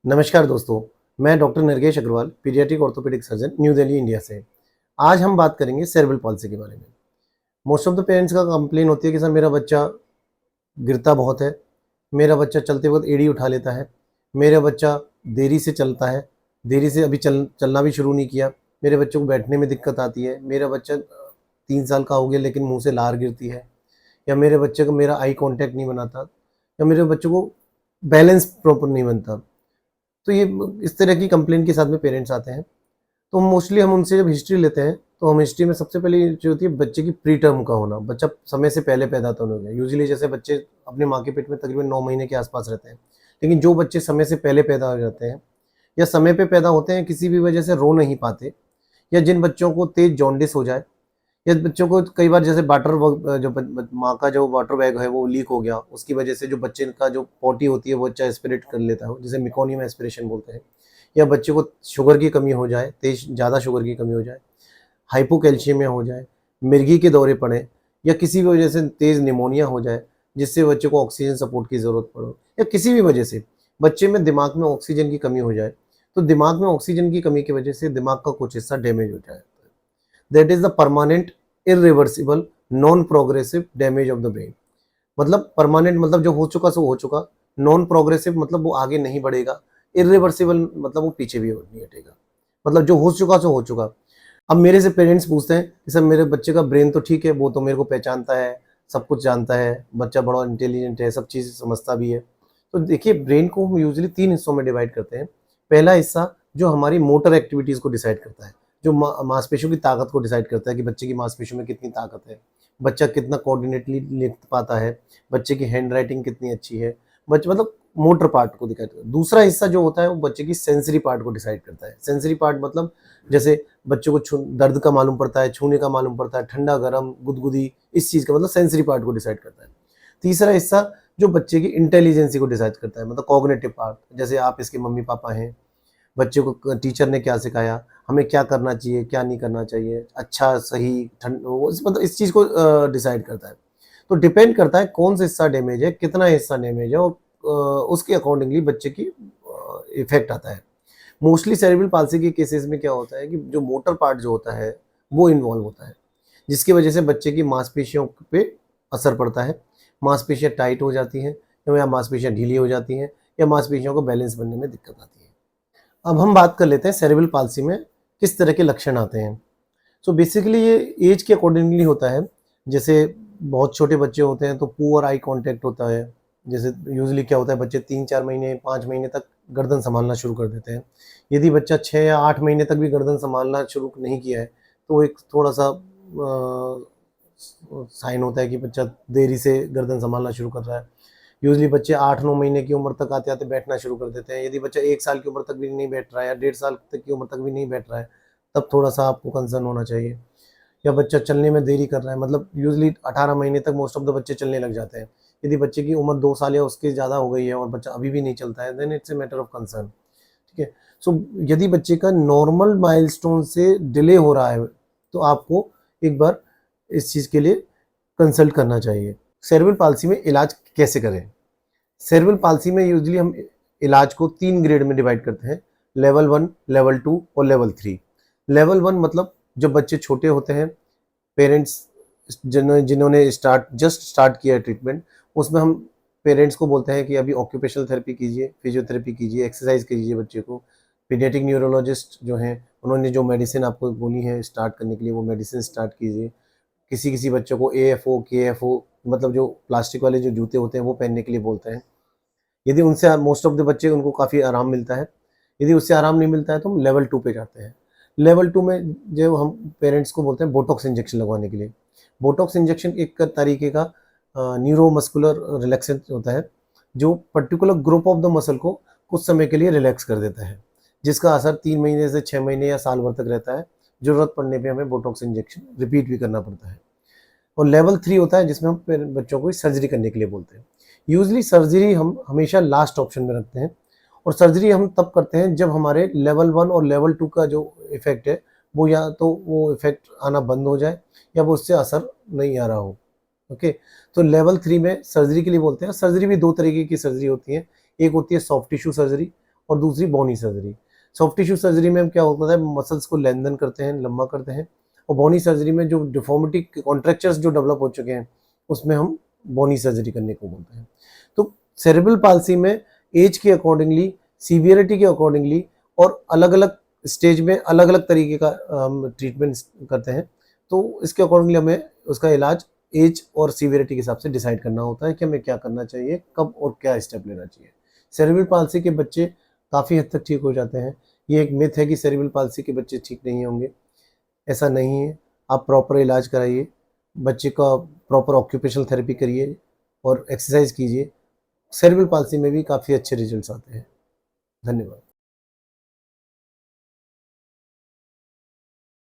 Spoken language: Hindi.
नमस्कार दोस्तों, मैं doctor Nargesh Agarwal, paediatric orthopaedic surgeon, New Delhi, India से। आज हम बात करेंगे सेरेब्रल पॉल्सी के बारे में। मोस्ट ऑफ द पेरेंट्स का कंप्लेन होती है कि सर मेरा बच्चा गिरता बहुत है, मेरा बच्चा चलते वक़्त एड़ी उठा लेता है, मेरा बच्चा देरी से चलता है, देरी से अभी चलना भी शुरू नहीं किया, मेरे बच्चे को बैठने में दिक्कत आती है, मेरा बच्चा 3 साल का हो गया लेकिन मुँह से लार गिरती है, या मेरे बच्चे को मेरा आई कॉन्टैक्ट नहीं बनाता, या मेरे बच्चे को बैलेंस प्रॉपर नहीं बनता। तो ये इस तरह की कंप्लेंट के साथ में पेरेंट्स आते हैं। तो मोस्टली हम उनसे जब हिस्ट्री लेते हैं, तो हम हिस्ट्री में सबसे पहले जो होती है बच्चे की प्री टर्म का होना, बच्चा समय से पहले पैदा तो नहीं हो गया। यूजुअली जैसे बच्चे अपनी माँ के पेट में तकरीबन 9 महीने के आसपास रहते हैं, लेकिन जो बच्चे समय से पहले पैदा हो जाते हैं या समय पे पैदा होते हैं, किसी भी वजह से रो नहीं पाते, या जिन बच्चों को तेज जॉन्डिस हो जाए, या बच्चों को कई बार जैसे जो माँ का जो वाटर बैग है वो लीक हो गया, उसकी वजह से जो बच्चे का जो पॉटी होती है वो बच्चा एस्पिरेट कर लेता है, जिसे मेकोनियम एस्पिरेशन बोलते हैं, या बच्चे को शुगर की कमी हो जाए, तेज ज़्यादा शुगर की कमी हो जाए, हाइपोकैल्शियमिया हो जाए, मिर्गी के दौरे पड़े, या किसी भी वजह से तेज़ निमोनिया हो जाए जिससे बच्चे को ऑक्सीजन सपोर्ट की ज़रूरत पड़े, या किसी भी वजह से बच्चे में दिमाग में ऑक्सीजन की कमी हो जाए, तो दिमाग में ऑक्सीजन की कमी की वजह से दिमाग का कुछ हिस्सा डैमेज हो जाए। That is the permanent irreversible non progressive damage of the brain. मतलब परमानेंट मतलब जो हो चुका सो हो चुका, नॉन प्रोग्रेसिव मतलब वो आगे नहीं बढ़ेगा, इरिवर्सिबल मतलब वो पीछे भी नहीं हटेगा, मतलब जो हो चुका सो हो चुका। अब मेरे से पेरेंट्स पूछते हैं कि सर मेरे बच्चे का ब्रेन तो ठीक है, वो तो मेरे को पहचानता है, सब कुछ जानता है, बच्चा बड़ा इंटेलिजेंट है, सब चीज़ समझता भी है। तो देखिए, ब्रेन को हम यूजुअली 3 हिस्सों में डिवाइड करते हैं। पहला हिस्सा जो हमारी मोटर एक्टिविटीज़ को डिसाइड करता है, जो मांसपेशियों की ताकत को डिसाइड करता है कि बच्चे की मांसपेशियों में कितनी ताकत है, बच्चा कितना कोऑर्डिनेटली लिख पाता है, बच्चे की हैंडराइटिंग कितनी अच्छी है, बच्चे मतलब मोटर पार्ट को दिखाता है। दूसरा हिस्सा जो होता है वो बच्चे की सेंसरी पार्ट को डिसाइड करता है। सेंसरी पार्ट मतलब जैसे बच्चों को दर्द का मालूम पड़ता है, छूने का मालूम पड़ता है, ठंडा गरम गुदगुदी, इस चीज़ का मतलब सेंसरी पार्ट को डिसाइड करता है। तीसरा हिस्सा जो बच्चे की इंटेलिजेंसी को डिसाइड करता है, मतलब कॉग्निटिव पार्ट, जैसे आप इसके मम्मी पापा हैं, बच्चे को टीचर ने क्या सिखाया, हमें क्या करना चाहिए, क्या नहीं करना चाहिए, अच्छा, सही, मतलब इस चीज़ को डिसाइड करता है। तो डिपेंड करता है कौन सा हिस्सा डैमेज है, कितना हिस्सा डैमेज है, और उसके अकॉर्डिंगली बच्चे की इफ़ेक्ट आता है। मोस्टली सेरेब्रल पाल्सी के केसेस में क्या होता है कि जो मोटर पार्ट जो होता है, वो इन्वॉल्व होता है, जिसकी वजह से बच्चे की मांसपेशियों पे असर पड़ता है। मांसपेशियाँ टाइट हो जाती हैं, या मांसपेशियाँ ढीली हो जाती हैं, या मांसपेशियों को बैलेंस बनने में दिक्कत आती है। अब हम बात कर लेते हैं सेरेब्रल पाल्सी में किस तरह के लक्षण आते हैं। सो बेसिकली ये एज के अकॉर्डिंगली होता है। जैसे बहुत छोटे बच्चे होते हैं तो पुअर आई कांटेक्ट होता है। जैसे यूजुअली क्या होता है, बच्चे 3-4 महीने 5 महीने तक गर्दन संभालना शुरू कर देते हैं। यदि बच्चा 6 या 8 महीने तक भी गर्दन संभालना शुरू नहीं किया है, तो एक थोड़ा-सा साइन होता है कि बच्चा देरी से गर्दन संभालना शुरू कर रहा है। यूजुअली बच्चे 8-9 महीने की उम्र तक आते-आते बैठना शुरू कर देते हैं। यदि बच्चा 1 साल की उम्र तक भी नहीं बैठ रहा है, या 1.5 साल तक की उम्र तक भी नहीं बैठ रहा है, तब थोड़ा-सा आपको कंसर्न होना चाहिए। या बच्चा चलने में देरी कर रहा है, मतलब यूजुअली 18 महीने तक मोस्ट ऑफ द बच्चे चलने लग जाते हैं। यदि बच्चे की उम्र 2 साल या उसके ज़्यादा हो गई है और बच्चा अभी भी नहीं चलता है, then it's a matter of concern. ठीक है? सो यदि बच्चे का नॉर्मल माइलस्टोन से डिले हो रहा है, तो आपको एक बार इस चीज़ के लिए कंसल्ट करना चाहिए। सेरेब्रल पाल्सी में इलाज कैसे करें? सेरेब्रल पाल्सी में यूजुअली हम इलाज को 3 ग्रेड में डिवाइड करते हैं, लेवल 1, लेवल 2 और लेवल 3। लेवल 1 मतलब जब बच्चे छोटे होते हैं, पेरेंट्स जिन्होंने जस्ट स्टार्ट किया है ट्रीटमेंट, उसमें हम पेरेंट्स को बोलते हैं कि अभी ऑक्यूपेशनल थेरेपी कीजिए, फिजियोथेरेपी कीजिए, एक्सरसाइज कीजिए बच्चे को। पीडियाट्रिक न्यूरोलॉजिस्ट जो हैं, उन्होंने जो मेडिसिन आपको बोली है स्टार्ट करने के लिए, वो मेडिसिन स्टार्ट कीजिए। किसी-किसी बच्चों को एएफओ, केएफओ मतलब जो प्लास्टिक वाले जो जूते होते हैं वो पहनने के लिए बोलते हैं। यदि उनसे मोस्ट ऑफ द बच्चे उनको काफ़ी आराम मिलता है। यदि उससे आराम नहीं मिलता है तो हम लेवल 2 पे जाते हैं। लेवल 2 में जो हम पेरेंट्स को बोलते हैं बोटॉक्स इंजेक्शन लगवाने के लिए। बोटॉक्स इंजेक्शन एक तरीके का न्यूरोमस्कुलर रिलैक्सेंट होता है, जो particular group of the muscle को कुछ समय के लिए रिलैक्स कर देता है, जिसका असर 3 महीने से 6 महीने या साल भर तक रहता है। ज़रूरत पड़ने पे हमें बोटॉक्स इंजेक्शन रिपीट भी करना पड़ता है। और लेवल 3 होता है जिसमें हम बच्चों को सर्जरी करने के लिए बोलते हैं। यूजुअली सर्जरी हम हमेशा लास्ट ऑप्शन में रखते हैं, और सर्जरी हम तब करते हैं जब हमारे लेवल 1 और लेवल 2 का जो इफ़ेक्ट है, वो या तो वो इफ़ेक्ट आना बंद हो जाए, या वो उससे असर नहीं आ रहा हो। ओके, तो लेवल 3 में सर्जरी के लिए बोलते हैं। सर्जरी भी 2 तरीके की सर्जरी होती है। एक होती है सॉफ्ट टिश्यू सर्जरी, और दूसरी बोनी सर्जरी। सॉफ्ट टिश्यू सर्जरी में क्या होता है, मसल्स को लेंथन करते हैं, लंबा करते हैं, और बोनी सर्जरी में जो डिफॉर्मिटी कॉन्ट्रैक्चर्स जो डेवलप हो चुके हैं उसमें हम बोनी सर्जरी करने को बोलते हैं। तो सेरेब्रल पाल्सी में एज के अकॉर्डिंगली, सीवियरिटी के अकॉर्डिंगली और अलग अलग स्टेज में अलग अलग तरीके का हम ट्रीटमेंट करते हैं। तो इसके अकॉर्डिंगली हमें उसका इलाज एज और सीवियरिटी के हिसाब से डिसाइड करना होता है कि हमें क्या करना चाहिए, कब और क्या स्टेप लेना चाहिए। सेरेब्रल पाल्सी के बच्चे काफ़ी हद तक ठीक हो जाते हैं। ये एक मिथ है कि सेरेब्रल पाल्सी के बच्चे ठीक नहीं होंगे, ऐसा नहीं है। आप प्रॉपर इलाज कराइए, बच्चे का प्रॉपर ऑक्यूपेशनल थेरेपी करिए और एक्सरसाइज कीजिए। सेरेब्रल पाल्सी में भी काफ़ी अच्छे रिजल्ट्स आते हैं। धन्यवाद।